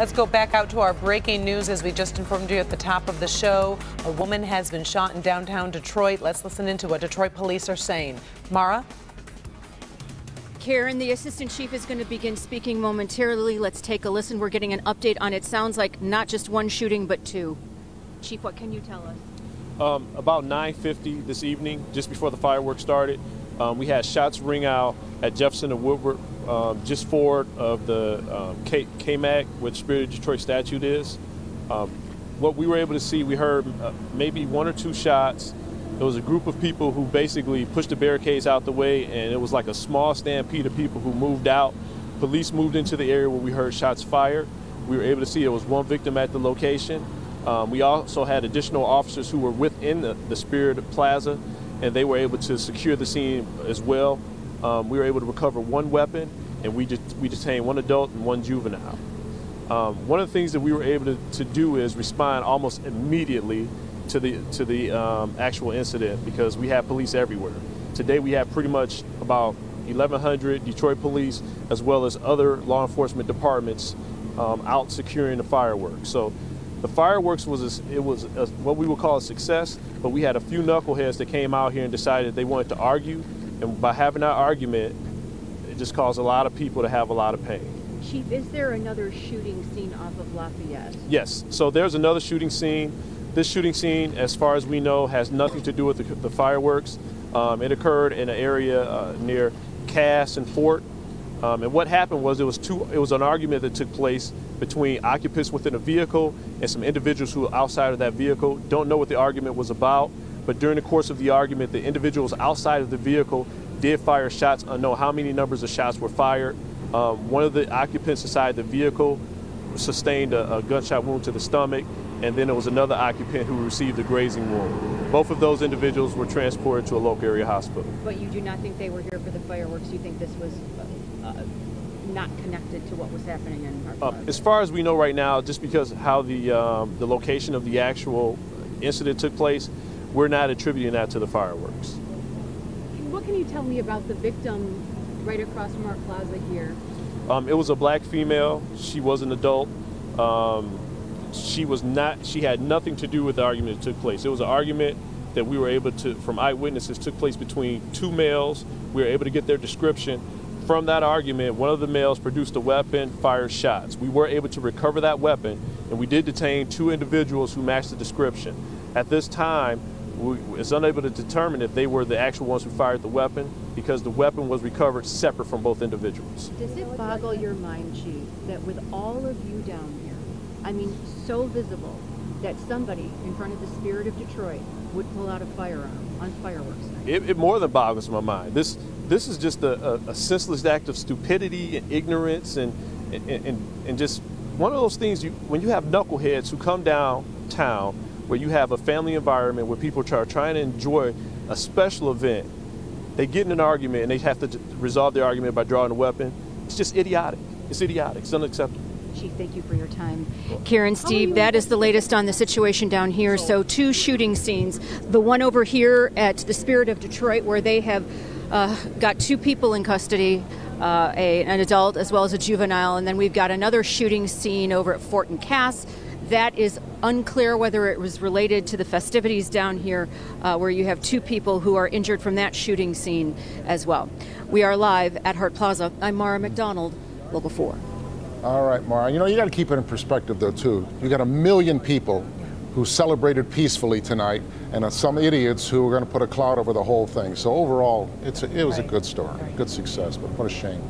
Let's go back out to our breaking news. As we just informed you at the top of the show, a woman has been shot in downtown Detroit. Let's listen into what Detroit police are saying. Mara? Karen, the assistant chief is going to begin speaking momentarily. Let's take a listen. We're getting an update on it. Sounds like not just one shooting, but two. Chief, what can you tell us? About 9:50 this evening, just before the fireworks started, we had shots ring out at Jefferson and Woodward, just forward of the KMAC, where the Spirit of Detroit statue is. What we were able to see, we heard maybe one or two shots. There was a group of people who basically pushed the barricades out the way, and it was like a small stampede of people who moved out. Police moved into the area where we heard shots fired. We were able to see there was one victim at the location. We also had additional officers who were within the Spirit Plaza, and they were able to secure the scene as well. We were able to recover one weapon, and we detained one adult and one juvenile. One of the things that we were able to do is respond almost immediately to the actual incident, because we have police everywhere. Today we have pretty much about 1,100 Detroit police, as well as other law enforcement departments out securing the fireworks. So the fireworks was what we would call a success, but we had a few knuckleheads that came out here and decided they wanted to argue, and by having that argument, it just caused a lot of people to have a lot of pain. Chief, is there another shooting scene off of Lafayette? Yes, so there's another shooting scene. This shooting scene, as far as we know, has nothing to do with the fireworks. It occurred in an area near Cass and Fort. And what happened was it was an argument that took place between occupants within a vehicle and some individuals who were outside of that vehicle. Don't know what the argument was about, but during the course of the argument, the individuals outside of the vehicle did fire shots. Unknown how many numbers of shots were fired. One of the occupants inside the vehicle sustained a gunshot wound to the stomach, and then there was another occupant who received a grazing wound. Both of those individuals were transported to a local area hospital. But you do not think they were here for the fireworks? You think this was not connected to what was happening in Hart Plaza? As far as we know right now, just because how the location of the actual incident took place, we're not attributing that to the fireworks. What can you tell me about the victim right across from Hart Plaza here? It was a black female. She was an adult. She had nothing to do with the argument that took place. It was an argument that we were able to, from eyewitnesses, took place between two males. We were able to get their description. From that argument, one of the males produced a weapon, fired shots. We were able to recover that weapon, and we did detain two individuals who matched the description. At this time, we was unable to determine if they were the actual ones who fired the weapon, because the weapon was recovered separate from both individuals. Does it boggle your mind, Chief, that with all of you down here, I mean, so visible, that somebody in front of the Spirit of Detroit would pull out a firearm on fireworks night? It more than boggles my mind. This is just a senseless act of stupidity and ignorance, and just one of those things. When you have knuckleheads who come downtown, where you have a family environment where people are trying to enjoy a special event, they get in an argument and they have to resolve their argument by drawing a weapon. It's just idiotic. It's idiotic. It's unacceptable. Chief, thank you for your time. Karen, Steve, that is the latest on the situation down here. So two shooting scenes. The one over here at the Spirit of Detroit, where they have got two people in custody, an adult as well as a juvenile. And then we've got another shooting scene over at Fort and Cass. That is unclear whether it was related to the festivities down here, where you have two people who are injured from that shooting scene as well. We are live at Hart Plaza. I'm Mara McDonald, Local 4. All right, Mara. You know, you got to keep it in perspective, though, too. You got 1 million people who celebrated peacefully tonight, and some idiots who are going to put a cloud over the whole thing. So overall, it was a good story, good success, but what a shame.